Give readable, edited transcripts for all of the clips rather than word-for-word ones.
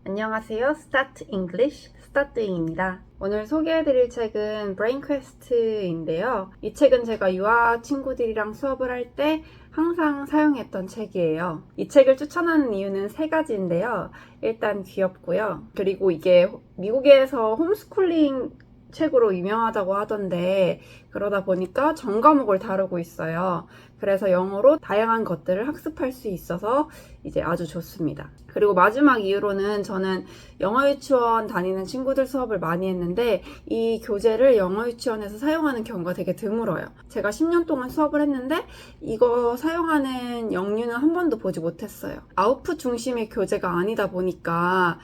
안녕하세요. Start English, 스타트잉입니다. 오늘 소개해드릴 책은 브레인 퀘스트인데요. 이 책은 제가 유아 친구들이랑 수업을 할 때 항상 사용했던 책이에요. 이 책을 추천하는 이유는 세 가지인데요. 일단 귀엽고요. 그리고 이게 미국에서 홈스쿨링 책으로 유명하다고 하던데 그러다 보니까 전 과목을 다루고 있어요. 그래서 영어로 다양한 것들을 학습할 수 있어서 이제 아주 좋습니다. 그리고 마지막 이유로는 저는 영어 유치원 다니는 친구들 수업을 많이 했는데 이 교재를 영어 유치원에서 사용하는 경우가 되게 드물어요. 제가 10년 동안 수업을 했는데 이거 사용하는 영유는 한 번도 보지 못했어요. 아웃풋 중심의 교재가 아니다 보니까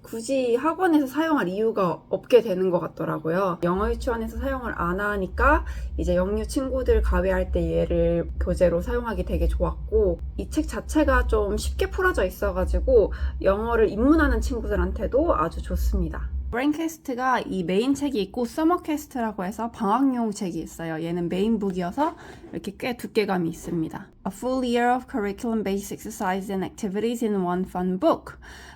굳이 학원에서 사용할 이유가 없게 되는 것 같더라고요. 영어 유치원에서 사용을 안 하니까 이제 영유 친구들 가외할 때 얘를 교재로 사용하기 되게 좋았고, 이 책 자체가 좀 쉽게 풀어져 있어가지고 영어를 입문하는 친구들한테도 아주 좋습니다. 브레인캐스트가 이 메인 책이 있고 서머캐스트라고 해서 방학용 책이 있어요. 얘는 메인북이어서 이렇게 꽤 두께감이 있습니다. A full year of curriculum-based exercises and activities in one fun book.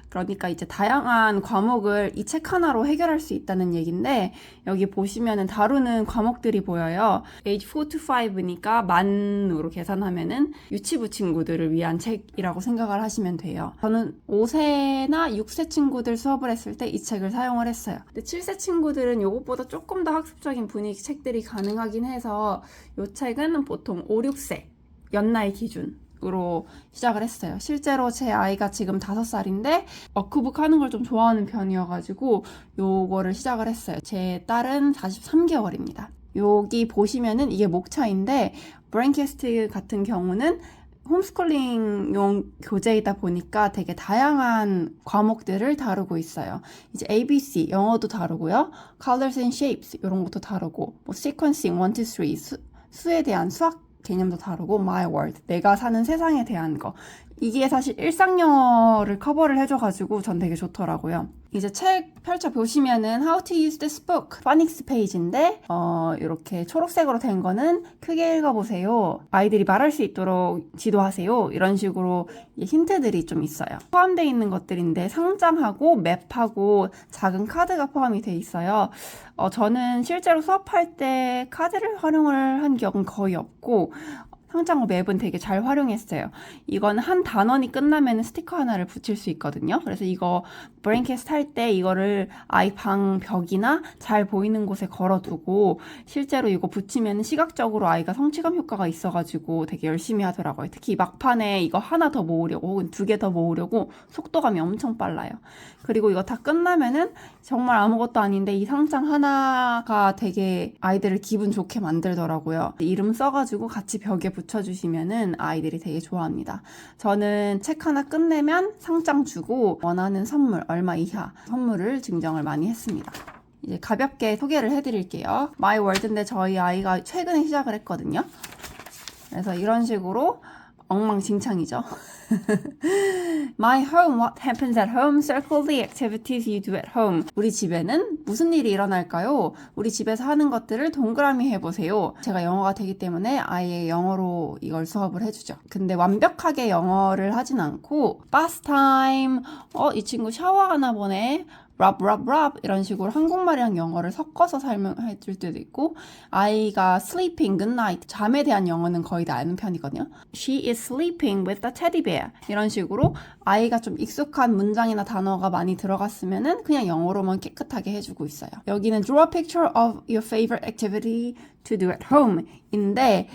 그러니까 이제 다양한 과목을 이 책 하나로 해결할 수 있다는 얘기인데, 여기 보시면은 다루는 과목들이 보여요. age 4 to 5니까 만으로 계산하면은 유치부 친구들을 위한 책이라고 생각을 하시면 돼요. 저는 5세나 6세 친구들 수업을 했을 때 이 책을 사용을 했어요. 근데 7세 친구들은 이것보다 조금 더 학습적인 분위기 책들이 가능하긴 해서 이 책은 보통 5, 6세 연나이 기준으로 시작을 했어요. 실제로 제 아이가 지금 5살인데 워크북 하는 걸 좀 좋아하는 편이어가지고 요거를 시작을 했어요. 제 딸은 43개월입니다. 여기 보시면은 이게 목차인데, 브레인캐스트 같은 경우는 홈스쿨링용 교재이다 보니까 되게 다양한 과목들을 다루고 있어요. 이제 ABC, 영어도 다루고요. Colors and Shapes, 이런 것도 다루고, 뭐 Sequencing 1, 2, 3, 수에 대한 수학 개념도 다루고, My World, 내가 사는 세상에 대한 거. 이게 사실 일상 영어를 커버를 해줘가지고 전 되게 좋더라고요. 이제 책 펼쳐보시면은 How to use this book, 파닉스 페이지인데 이렇게 초록색으로 된 거는 크게 읽어보세요, 아이들이 말할 수 있도록 지도하세요, 이런 식으로 힌트들이 좀 있어요. 포함되어 있는 것들인데 상장하고 맵하고 작은 카드가 포함이 돼 있어요. 저는 실제로 수업할 때 카드를 활용을 한 기억은 거의 없고, 상장어 맵은 되게 잘 활용했어요. 이건 한 단원이 끝나면 스티커 하나를 붙일 수 있거든요. 그래서 이거 브레인캐스트 할 때 이거를 아이 방 벽이나 잘 보이는 곳에 걸어두고, 실제로 이거 붙이면 시각적으로 아이가 성취감 효과가 있어가지고 되게 열심히 하더라고요. 특히 막판에 이거 하나 더 모으려고 혹은 2개 더 모으려고 속도감이 엄청 빨라요. 그리고 이거 다 끝나면은 정말 아무것도 아닌데 이 상장 하나가 되게 아이들을 기분 좋게 만들더라고요. 이름 써가지고 같이 벽에 붙여주시면은 아이들이 되게 좋아합니다. 저는 책 하나 끝내면 상장 주고 원하는 선물, 얼마 이하 선물을 증정을 많이 했습니다. 이제 가볍게 소개를 해드릴게요. My World인데 저희 아이가 최근에 시작을 했거든요. 그래서 이런 식으로 엉망진창이죠. My home, what happens at home? Circle the activities you do at home. 우리 집에는 무슨 일이 일어날까요? 우리 집에서 하는 것들을 동그라미 해보세요. 제가 영어가 되기 때문에 아예 영어로 이걸 수업을 해주죠. 근데 완벽하게 영어를 하진 않고 bath time, 이 친구 샤워하나 보네, rub 이런 식으로 한국말이랑 영어를 섞어서 설명해 줄 때도 있고, 아이가 sleeping, good night, 잠에 대한 영어는 거의 다 아는 편이거든요. She is sleeping with a teddy bear, 이런 식으로 아이가 좀 익숙한 문장이나 단어가 많이 들어갔으면은 그냥 영어로만 깨끗하게 해주고 있어요. 여기는 draw a picture of your favorite activity to do at home 인데,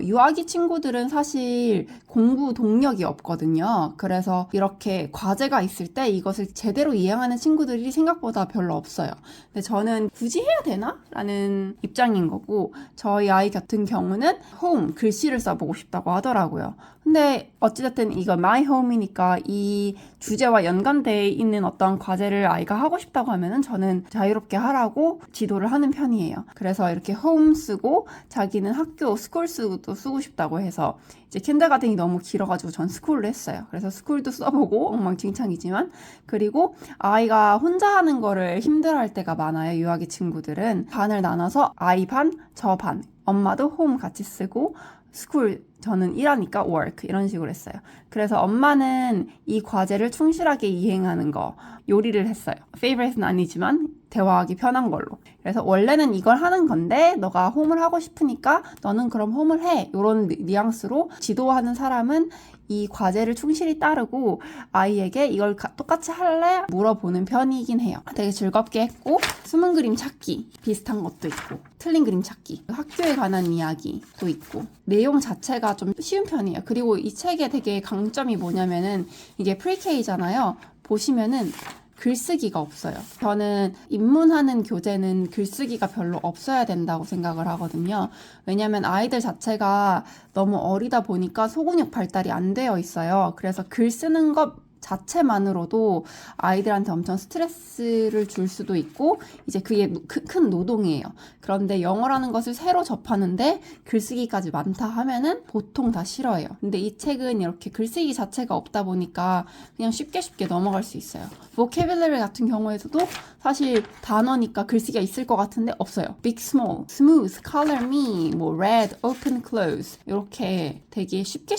유아기 친구들은 사실 공부 동력이 없거든요. 그래서 이렇게 과제가 있을 때 이것을 제대로 이행하는 친구들이 생각보다 별로 없어요. 근데 저는 굳이 해야 되나? 라는 입장인 거고, 저희 아이 같은 경우는 home, 글씨를 써보고 싶다고 하더라고요. 근데 어찌됐든 이거 my home이니까 이 주제와 연관되어 있는 어떤 과제를 아이가 하고 싶다고 하면은 저는 자유롭게 하라고 지도를 하는 편이에요. 그래서 이렇게 home 쓰고, 자기는 학교 스쿨도 쓰고 싶다고 해서 이제 킨더가든이 너무 길어가지고 전 스쿨을 했어요. 그래서 스쿨도 써보고 엉망진창이지만, 그리고 아이가 혼자 하는 거를 힘들어할 때가 많아요. 유아기 친구들은 반을 나눠서 아이 반, 저 반, 엄마도 홈 같이 쓰고 스쿨 저는 일하니까 work 이런 식으로 했어요. 그래서 엄마는 이 과제를 충실하게 이행하는 거 요리를 했어요. favorite는 아니지만 대화하기 편한 걸로. 그래서 원래는 이걸 하는 건데 너가 홈을 하고 싶으니까 너는 그럼 홈을 해. 이런 뉘앙스로 지도하는 사람은 이 과제를 충실히 따르고 아이에게 이걸 똑같이 할래? 물어보는 편이긴 해요. 되게 즐겁게 했고 숨은 그림 찾기 비슷한 것도 있고 틀린 그림 찾기 학교에 관한 이야기도 있고 내용 자체가 좀 쉬운 편이에요. 그리고 이 책의 되게 강점이 뭐냐면은 이게 프리K잖아요. 보시면은 글쓰기가 없어요. 저는 입문하는 교재는 글쓰기가 별로 없어야 된다고 생각을 하거든요. 왜냐면 아이들 자체가 너무 어리다 보니까 소근육 발달이 안 되어 있어요. 그래서 글 쓰는 것 자체만으로도 아이들한테 엄청 스트레스를 줄 수도 있고 이제 그게 큰 노동이에요. 그런데 영어라는 것을 새로 접하는데 글쓰기까지 많다 하면은 보통 다 싫어해요. 근데 이 책은 이렇게 글쓰기 자체가 없다 보니까 그냥 쉽게 넘어갈 수 있어요. vocabulary 같은 경우에서도 사실 단어니까 글쓰기가 있을 것 같은데 없어요. big, small, smooth, color me, 뭐 red, open, close 이렇게 되게 쉽게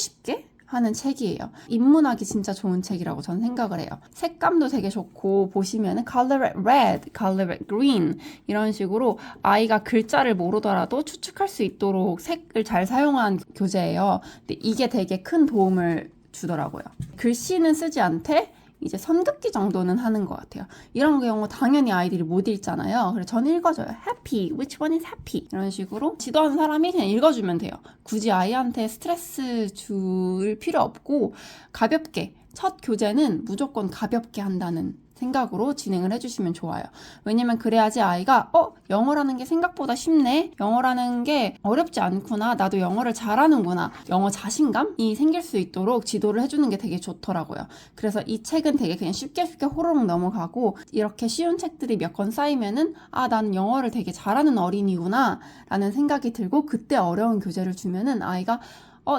하는 책이에요. 입문하기 진짜 좋은 책이라고 저는 생각을 해요. 색감도 되게 좋고 보시면은 color it red, color it green 이런 식으로 아이가 글자를 모르더라도 추측할 수 있도록 색을 잘 사용한 교재예요. 근데 이게 되게 큰 도움을 주더라고요. 글씨는 쓰지 않되 이제 선긋기 정도는 하는 것 같아요. 이런 경우 당연히 아이들이 못 읽잖아요. 그래서 저는 읽어줘요. happy, which one is happy? 이런 식으로 지도하는 사람이 그냥 읽어주면 돼요. 굳이 아이한테 스트레스 줄 필요 없고 가볍게 첫 교재는 무조건 가볍게 한다는 생각으로 진행을 해주시면 좋아요. 왜냐면 그래야지 아이가 영어라는 게 생각보다 쉽네? 영어라는 게 어렵지 않구나. 나도 영어를 잘하는구나. 영어 자신감이 생길 수 있도록 지도를 해주는 게 되게 좋더라고요. 그래서 이 책은 되게 그냥 쉽게 호로록 넘어가고 이렇게 쉬운 책들이 몇 권 쌓이면은 나는 영어를 되게 잘하는 어린이구나 라는 생각이 들고 그때 어려운 교재를 주면은 아이가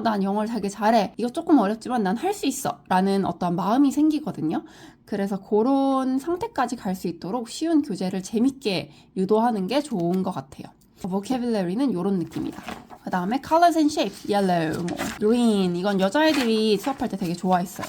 난 영어를 되게 잘해. 이거 조금 어렵지만 난 할 수 있어. 라는 어떤 마음이 생기거든요. 그래서 그런 상태까지 갈 수 있도록 쉬운 교재를 재밌게 유도하는 게 좋은 것 같아요. vocabulary는 이런 느낌이다. 그 다음에 colors and shapes, yellow, green. 이건 여자애들이 수업할 때 되게 좋아했어요.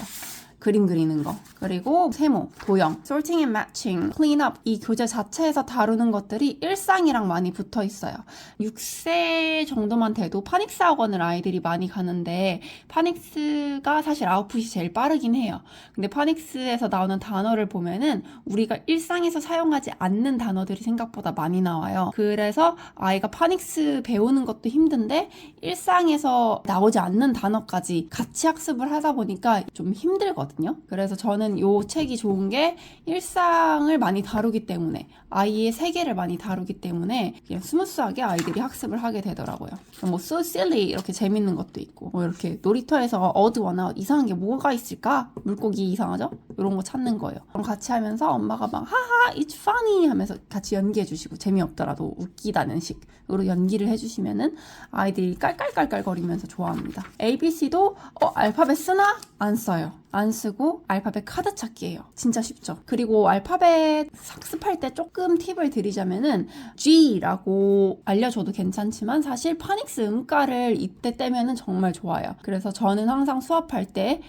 그림 그리는 거. 그리고 세모, 도형, sorting and matching, clean up. 이 교재 자체에서 다루는 것들이 일상이랑 많이 붙어 있어요. 6세 정도만 돼도 파닉스 학원을 아이들이 많이 가는데 파닉스가 사실 아웃풋이 제일 빠르긴 해요. 근데 파닉스에서 나오는 단어를 보면은 우리가 일상에서 사용하지 않는 단어들이 생각보다 많이 나와요. 그래서 아이가 파닉스 배우는 것도 힘든데 일상에서 나오지 않는 단어까지 같이 학습을 하다 보니까 좀 힘들거든요. 그래서 저는 이 책이 좋은 게 일상을 많이 다루기 때문에 아이의 세계를 많이 다루기 때문에 그냥 스무스하게 아이들이 학습을 하게 되더라고요. 뭐 so silly 이렇게 재밌는 것도 있고 뭐 이렇게 놀이터에서 어두워나 이상한 게 뭐가 있을까? 물고기 이상하죠? 이런 거 찾는 거예요. 그럼 같이 하면서 엄마가 막 하하 it's funny 하면서 같이 연기해 주시고 재미없더라도 웃기다는 식으로 연기를 해주시면은 아이들이 깔깔깔깔거리면서 좋아합니다. ABC도 알파벳 쓰나? 안 써요. 안 쓰고 알파벳 카드 찾기예요. 진짜 쉽죠. 그리고 알파벳 학습할 때 조금 팁을 드리자면은 G라고 알려줘도 괜찮지만 사실 파닉스 음가를 이때 떼면은 정말 좋아요. 그래서 저는 항상 수업할 때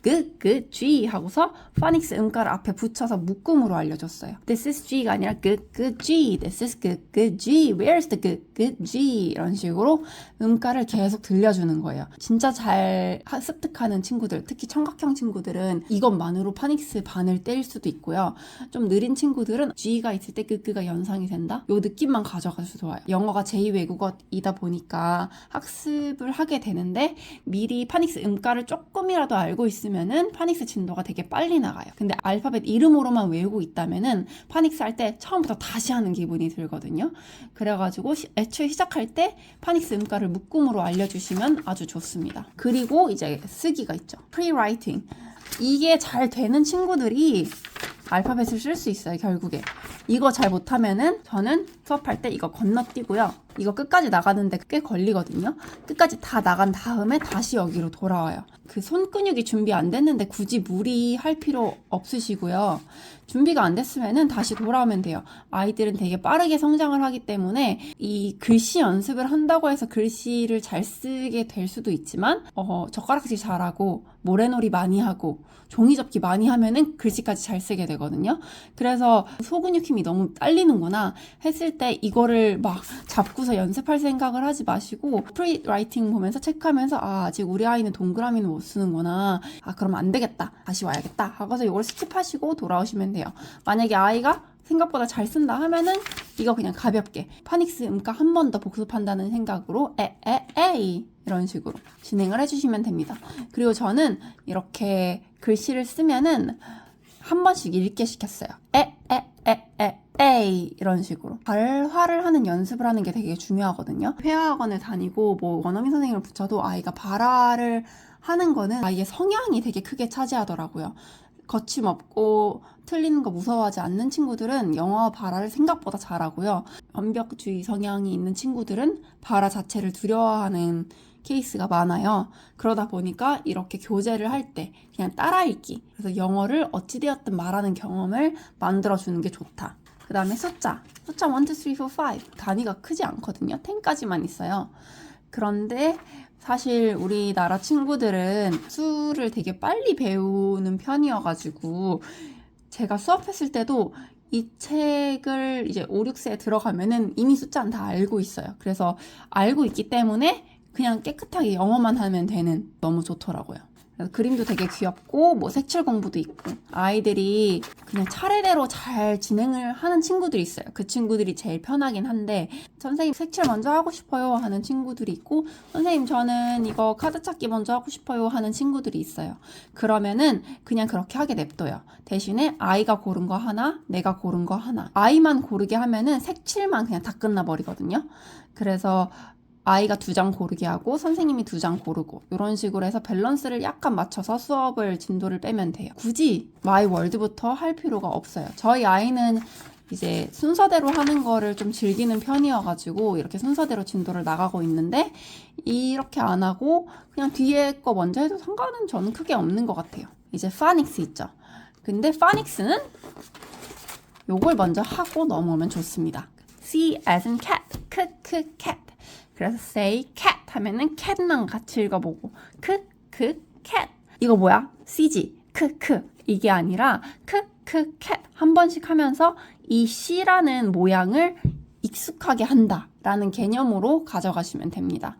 G 하고서 파닉스 음가를 앞에 붙여서 묶음으로 알려줬어요. This is G가 아니라 G, this is G, where's the G 이런 식으로 음가를 계속 들려주는 거예요. 진짜 잘 습득하는 친구들, 특히 청각형 친구들은 이것만으로 파닉스 반을 뗄 수도 있고요. 좀 느린 친구들은 G가 있을 때 끄가 연상이 된다? 요 느낌만 가져가도 좋아요. 영어가 제2외국어이다 보니까 학습을 하게 되는데 미리 파닉스 음가를 조금이라도 알고 있으면은 파닉스 진도가 되게 빨리 나가요. 근데 알파벳 이름으로만 외우고 있다면은 파닉스 할 때 처음부터 다시 하는 기분이 들거든요. 그래가지고 애초에 시작할 때 파닉스 음가를 묶음으로 알려주시면 아주 좋습니다. 그리고 이제 쓰기가 있죠. pre-writing. 이게 잘 되는 친구들이 알파벳을 쓸 수 있어요, 결국에. 이거 잘 못하면은 저는 수업할 때 이거 건너뛰고요. 이거 끝까지 나가는데 꽤 걸리거든요. 끝까지 다 나간 다음에 다시 여기로 돌아와요. 그 손근육이 준비 안 됐는데 굳이 무리할 필요 없으시고요. 준비가 안 됐으면은 다시 돌아오면 돼요. 아이들은 되게 빠르게 성장을 하기 때문에 이 글씨 연습을 한다고 해서 글씨를 잘 쓰게 될 수도 있지만 젓가락질 잘하고 모래놀이 많이 하고 종이접기 많이 하면은 글씨까지 잘 쓰게 되거든요. 그래서 소근육 힘이 너무 딸리는구나 했을 때 이거를 막 잡고서 연습할 생각을 하지 마시고 프리라이팅 보면서 체크하면서 아직 우리 아이는 동그라미는 못 쓰는구나. 그럼 안 되겠다. 다시 와야겠다. 하고서 이걸 스킵하시고 돌아오시면 돼요. 만약에 아이가 생각보다 잘 쓴다 하면은 이거 그냥 가볍게 파닉스 음가 한 번 더 복습한다는 생각으로 에이 이런 식으로 진행을 해주시면 됩니다. 그리고 저는 이렇게 글씨를 쓰면은 한 번씩 읽게 시켰어요. 에이 이런 식으로 발화를 하는 연습을 하는 게 되게 중요하거든요. 회화학원을 다니고 뭐 원어민 선생님을 붙여도 아이가 발화를 하는 거는 아이의 성향이 되게 크게 차지하더라고요. 거침없고 틀리는 거 무서워하지 않는 친구들은 영어 발화를 생각보다 잘하고요. 완벽주의 성향이 있는 친구들은 발화 자체를 두려워하는 케이스가 많아요. 그러다 보니까 이렇게 교재를 할 때 그냥 따라 읽기, 그래서 영어를 어찌되었든 말하는 경험을 만들어주는 게 좋다. 그 다음에 숫자 1, 2, 3, 4, 5 단위가 크지 않거든요. 10까지만 있어요. 그런데 사실 우리나라 친구들은 수를 되게 빨리 배우는 편이어가지고 제가 수업했을 때도 이 책을 이제 5, 6세에 들어가면은 이미 숫자는 다 알고 있어요. 그래서 알고 있기 때문에 그냥 깨끗하게 영어만 하면 되는, 너무 좋더라고요. 그래서 그림도 되게 귀엽고 뭐 색칠 공부도 있고 아이들이 그냥 차례대로 잘 진행을 하는 친구들이 있어요. 그 친구들이 제일 편하긴 한데 선생님 색칠 먼저 하고 싶어요 하는 친구들이 있고 선생님 저는 이거 카드 찾기 먼저 하고 싶어요 하는 친구들이 있어요. 그러면은 그냥 그렇게 하게 냅둬요. 대신에 아이가 고른 거 하나, 내가 고른 거 하나. 아이만 고르게 하면은 색칠만 그냥 다 끝나버리거든요. 그래서 아이가 2장 고르게 하고 선생님이 2장 고르고 이런 식으로 해서 밸런스를 약간 맞춰서 수업을 진도를 빼면 돼요. 굳이 마이 월드부터 할 필요가 없어요. 저희 아이는 이제 순서대로 하는 거를 좀 즐기는 편이어가지고 이렇게 순서대로 진도를 나가고 있는데 이렇게 안 하고 그냥 뒤에 거 먼저 해도 상관은 저는 크게 없는 것 같아요. 이제 파닉스 있죠. 근데 파닉스는 요걸 먼저 하고 넘어오면 좋습니다. C as in cat, cat. 그래서 say cat 하면은 cat만 같이 읽어보고 cat 이거 뭐야? CG 이게 아니라 cat 한 번씩 하면서 이 C라는 모양을 익숙하게 한다 라는 개념으로 가져가시면 됩니다.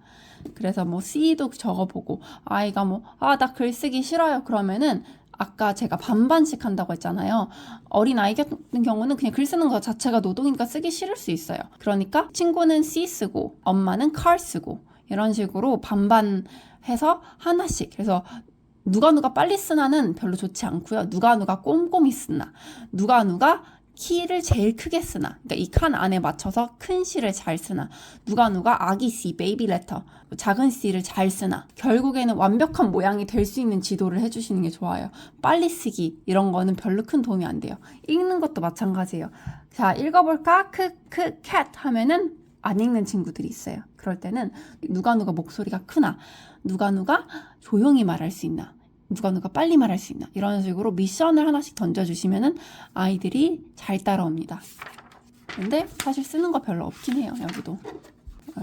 그래서 뭐 C도 적어보고 아이가 뭐 나 글쓰기 싫어요 그러면은 아까 제가 반반씩 한다고 했잖아요. 어린 아이 같은 경우는 그냥 글 쓰는 것 자체가 노동이니까 쓰기 싫을 수 있어요. 그러니까 친구는 C 쓰고 엄마는 car 쓰고 이런 식으로 반반 해서 하나씩. 그래서 누가 빨리 쓰나는 별로 좋지 않고요. 누가 꼼꼼히 쓰나, 누가 키를 제일 크게 쓰나, 그러니까 이 칸 안에 맞춰서 큰 C를 잘 쓰나, 누가 아기 C, 베이비 레터, 작은 C를 잘 쓰나, 결국에는 완벽한 모양이 될 수 있는 지도를 해주시는 게 좋아요. 빨리 쓰기 이런 거는 별로 큰 도움이 안 돼요. 읽는 것도 마찬가지예요. 자, 읽어볼까? cat 하면은 안 읽는 친구들이 있어요. 그럴 때는 누가 목소리가 크나, 누가 조용히 말할 수 있나, 누가 빨리 말할 수 있나 이런 식으로 미션을 하나씩 던져주시면은 아이들이 잘 따라옵니다. 근데 사실 쓰는 거 별로 없긴 해요. 여기도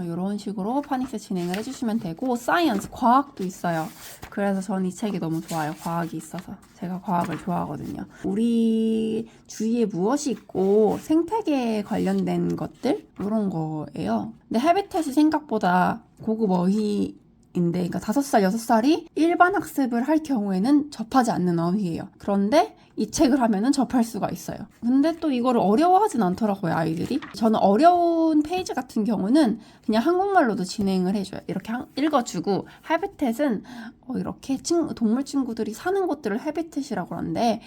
이런 식으로 파닉스 진행을 해주시면 되고 사이언스, 과학도 있어요. 그래서 전 이 책이 너무 좋아요. 과학이 있어서 제가 과학을 좋아하거든요. 우리 주위에 무엇이 있고 생태계에 관련된 것들 이런 거예요. 근데 헤비텟이 생각보다 고급 어휘 그러니까 5살, 6살이 일반 학습을 할 경우에는 접하지 않는 어휘예요. 그런데 이 책을 하면은 접할 수가 있어요. 근데 또 이거를 어려워하진 않더라고요, 아이들이. 저는 어려운 페이지 같은 경우는 그냥 한국말로도 진행을 해줘요. 이렇게 읽어주고, 헤비텟은 이렇게 동물 친구들이 사는 곳들을 헤비텟이라고 그러는데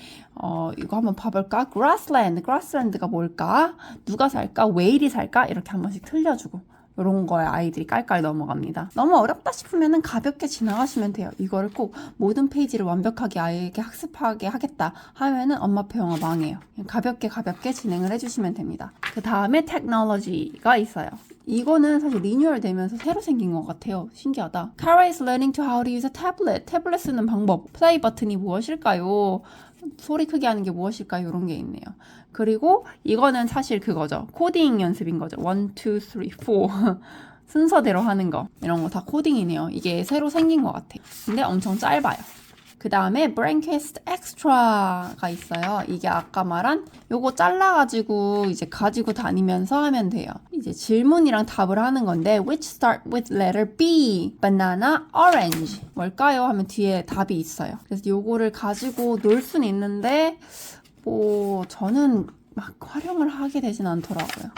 이거 한번 봐볼까? grassland가 뭘까? 누가 살까? 웨일이 살까? 이렇게 한 번씩 틀려주고 이런 거에 아이들이 깔깔 넘어갑니다. 너무 어렵다 싶으면 가볍게 지나가시면 돼요. 이거를 꼭 모든 페이지를 완벽하게 아이에게 학습하게 하겠다 하면은 엄마표 영어 망해요. 가볍게 진행을 해주시면 됩니다. 그 다음에 테크놀로지가 있어요. 이거는 사실 리뉴얼 되면서 새로 생긴 것 같아요. 신기하다. Kara is learning to how to use a tablet. 태블릿 쓰는 방법. 플레이 버튼이 무엇일까요? 소리 크게 하는 게 무엇일까요? 이런 게 있네요. 그리고 이거는 사실 그거죠. 코딩 연습인 거죠. 1, 2, 3, 4 순서대로 하는 거. 이런 거 다 코딩이네요. 이게 새로 생긴 것 같아요. 근데 엄청 짧아요. 그 다음에 Braincast Extra가 있어요. 이게 아까 말한 요거 잘라가지고 이제 가지고 다니면서 하면 돼요. 이제 질문이랑 답을 하는 건데 Which start with letter B? Banana, orange. 뭘까요? 하면 뒤에 답이 있어요. 그래서 요거를 가지고 놀 수는 있는데 뭐 저는 막 활용을 하게 되진 않더라고요.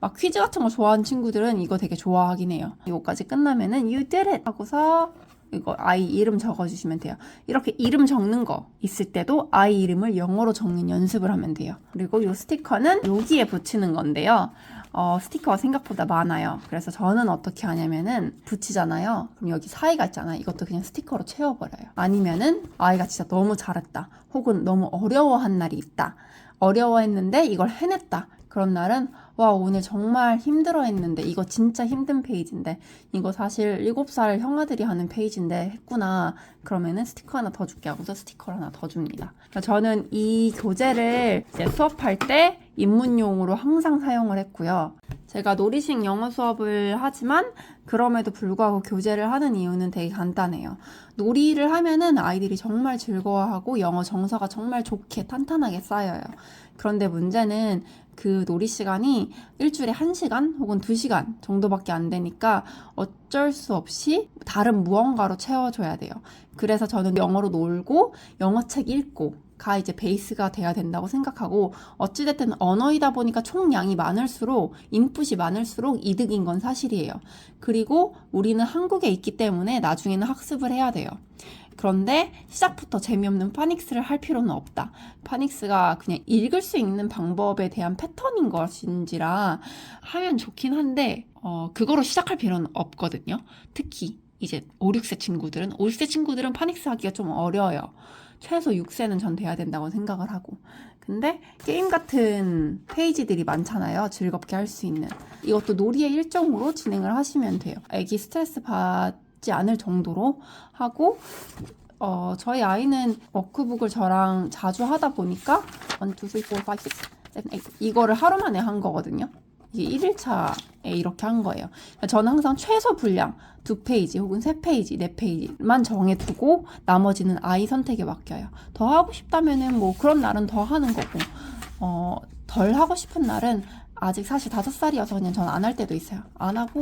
막 퀴즈 같은 거 좋아하는 친구들은 이거 되게 좋아하긴 해요. 이거까지 끝나면은 You did it! 하고서 이거 아이 이름 적어주시면 돼요. 이렇게 이름 적는 거 있을 때도 아이 이름을 영어로 적는 연습을 하면 돼요. 그리고 이 스티커는 여기에 붙이는 건데요. 스티커가 생각보다 많아요. 그래서 저는 어떻게 하냐면은 붙이잖아요. 그럼 여기 사이가 있잖아요. 이것도 그냥 스티커로 채워버려요. 아니면은 아이가 진짜 너무 잘했다. 혹은 너무 어려워한 날이 있다. 어려워했는데 이걸 해냈다. 그런 날은 와 오늘 정말 힘들어 했는데 이거 진짜 힘든 페이지인데 이거 사실 7살 형아들이 하는 페이지인데 했구나. 그러면은 스티커 하나 더 줄게 하고서 스티커를 하나 더 줍니다. 그러니까 저는 이 교재를 이제 수업할 때 입문용으로 항상 사용을 했고요. 제가 놀이식 영어 수업을 하지만 그럼에도 불구하고 교재를 하는 이유는 되게 간단해요. 놀이를 하면은 아이들이 정말 즐거워하고 영어 정서가 정말 좋게 탄탄하게 쌓여요. 그런데 문제는 그 놀이 시간이 일주일에 1시간 혹은 2시간 정도밖에 안 되니까 어쩔 수 없이 다른 무언가로 채워줘야 돼요. 그래서 저는 영어로 놀고 영어책 읽고 가 이제 베이스가 돼야 된다고 생각하고 어찌됐든 언어이다 보니까 총량이 많을수록 인풋이 많을수록 이득인 건 사실이에요. 그리고 우리는 한국에 있기 때문에 나중에는 학습을 해야 돼요. 그런데 시작부터 재미없는 파닉스를 할 필요는 없다. 파닉스가 그냥 읽을 수 있는 방법에 대한 패턴인 것인지라 하면 좋긴 한데 그거로 시작할 필요는 없거든요. 특히 이제 5, 6세 친구들은 파닉스 하기가 좀 어려워요. 최소 6세는 전 돼야 된다고 생각을 하고. 근데 게임 같은 페이지들이 많잖아요. 즐겁게 할 수 있는. 이것도 놀이의 일종으로 진행을 하시면 돼요. 애기 스트레스 받지 않을 정도로 하고 저희 아이는 워크북을 저랑 자주 하다 보니까 1, 2, 3, 4, 5, 6, 7, 8 이거를 하루 만에 한 거거든요. 이게 1일차에 이렇게 한 거예요. 저는 항상 최소 분량 2페이지 혹은 3페이지, 4페이지만 정해두고 나머지는 아이 선택에 맡겨요. 더 하고 싶다면은 뭐 그런 날은 더 하는 거고 덜 하고 싶은 날은 아직 사실 5살이어서 그냥 전 안 할 때도 있어요. 안 하고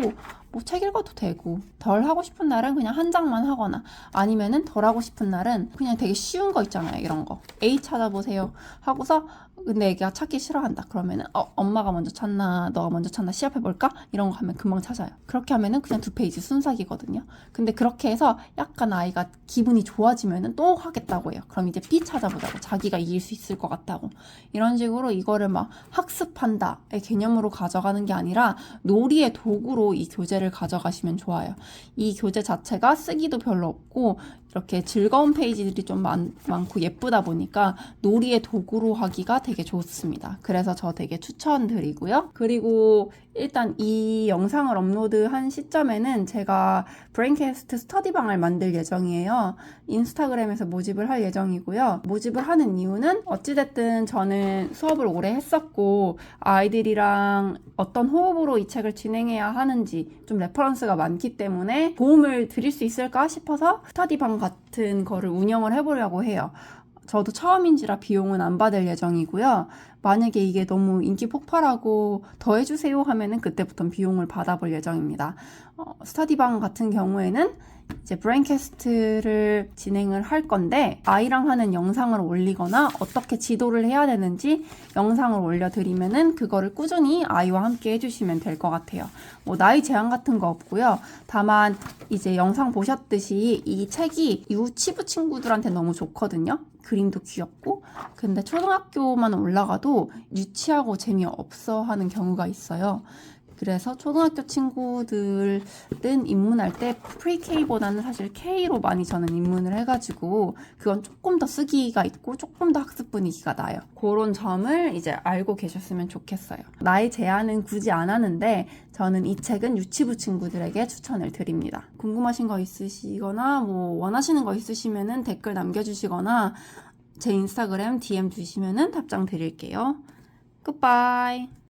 뭐 책 읽어도 되고 덜 하고 싶은 날은 그냥 한 장만 하거나 아니면은 덜 하고 싶은 날은 그냥 되게 쉬운 거 있잖아요. 이런 거 A 찾아보세요 하고서 근데 애기가 찾기 싫어한다. 그러면은 엄마가 먼저 찾나 너가 먼저 찾나 시합해볼까? 이런 거 하면 금방 찾아요. 그렇게 하면은 그냥 2페이지 순삭이거든요. 근데 그렇게 해서 약간 아이가 기분이 좋아지면은 또 하겠다고 해요. 그럼 이제 B 찾아보자고 자기가 이길 수 있을 것 같다고 이런 식으로 이거를 막 학습한다의 개념으로 가져가는 게 아니라 놀이의 도구로 이 교재를 가져가시면 좋아요. 이 교재 자체가 쓰기도 별로 없고 이렇게 즐거운 페이지들이 좀 많고 예쁘다 보니까 놀이의 도구로 하기가 되게 좋습니다. 그래서 저 되게 추천드리고요. 그리고 일단 이 영상을 업로드한 시점에는 제가 브레인캐스트 스터디방을 만들 예정이에요. 인스타그램에서 모집을 할 예정이고요. 모집을 하는 이유는 어찌됐든 저는 수업을 오래 했었고 아이들이랑 어떤 호흡으로 이 책을 진행해야 하는지 좀 레퍼런스가 많기 때문에 도움을 드릴 수 있을까 싶어서 스터디방 같은 거를 운영을 해보려고 해요. 저도 처음인지라 비용은 안 받을 예정이고요. 만약에 이게 너무 인기 폭발하고 더 해주세요 하면은 그때부터 비용을 받아볼 예정입니다. 스터디방 같은 경우에는 이제 브레인캐스트를 진행을 할 건데 아이랑 하는 영상을 올리거나 어떻게 지도를 해야 되는지 영상을 올려드리면은 그거를 꾸준히 아이와 함께 해주시면 될 것 같아요. 뭐 나이 제한 같은 거 없고요. 다만 이제 영상 보셨듯이 이 책이 유치부 친구들한테 너무 좋거든요. 그림도 귀엽고 근데 초등학교만 올라가도 유치하고 재미없어 하는 경우가 있어요. 그래서 초등학교 친구들은 입문할 때 프리-K보다는 사실 K로 많이 저는 입문을 해가지고 그건 조금 더 쓰기가 있고 조금 더 학습 분위기가 나요. 그런 점을 이제 알고 계셨으면 좋겠어요. 나이 제한은 굳이 안 하는데 저는 이 책은 유치부 친구들에게 추천을 드립니다. 궁금하신 거 있으시거나 뭐 원하시는 거 있으시면은 댓글 남겨주시거나 제 인스타그램 DM 주시면은 답장 드릴게요. 굿바이.